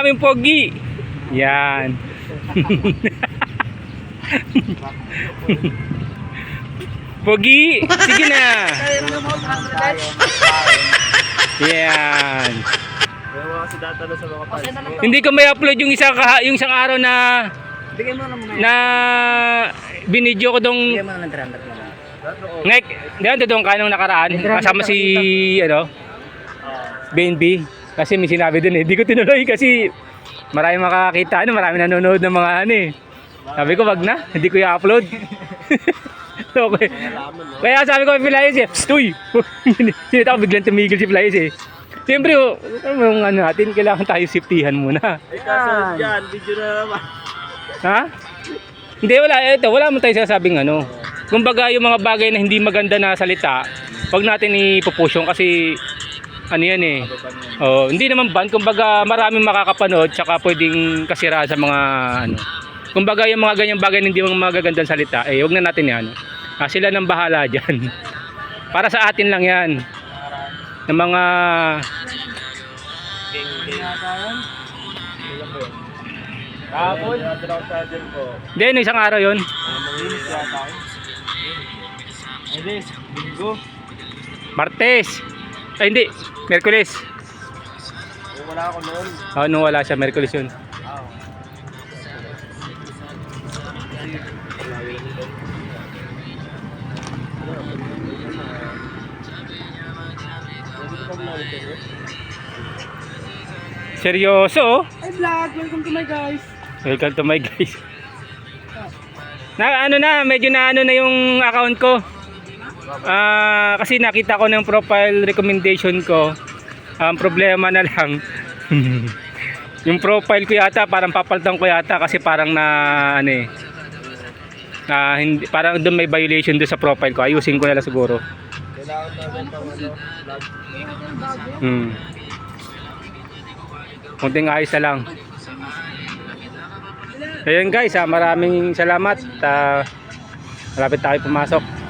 aming pogi. Yan. Pogi, sige na. Yan. Hindi ko may upload yung isang araw na binidyo ko dong diyan doon kanong nakaraan kasama si BNB kasi may sinabi doon hindi ko tinuloy kasi marami makakita marami nanonood ng mga sabi ko wag na, hindi ko i-upload. Okay. Kaya sabi ko Flyers uy sinita ko biglang tumigil si Flyers siyempre yung natin kailangan tayo safetyhan muna kasunod yan, video na naman. ha? Hindi wala mo tayo sasabing kumbaga yung mga bagay na hindi maganda na salita wag natin ipupush kasi yan hindi naman ban kumbaga maraming makakapanood tsaka pwedeng kasira sa mga kumbaga yung mga ganyang bagay na hindi mga magagandang salita wag na natin yan sila nang bahala dyan para sa atin lang yan ng mga Kapon? hindi isang araw yun Martes hindi Merkulis Wala ako noon. nung wala siya Merkulis yun seryoso Hi vlog, welcome to my guys. welcome to my guys medyo na yung account ko kasi nakita ko ng profile recommendation ko ang problema na lang yung profile ko yata parang papalitan ko yata kasi parang hindi, parang doon may violation doon sa profile ko ayusin ko na lang siguro kunting ayos na lang ayun guys maraming salamat malapit tayo pumasok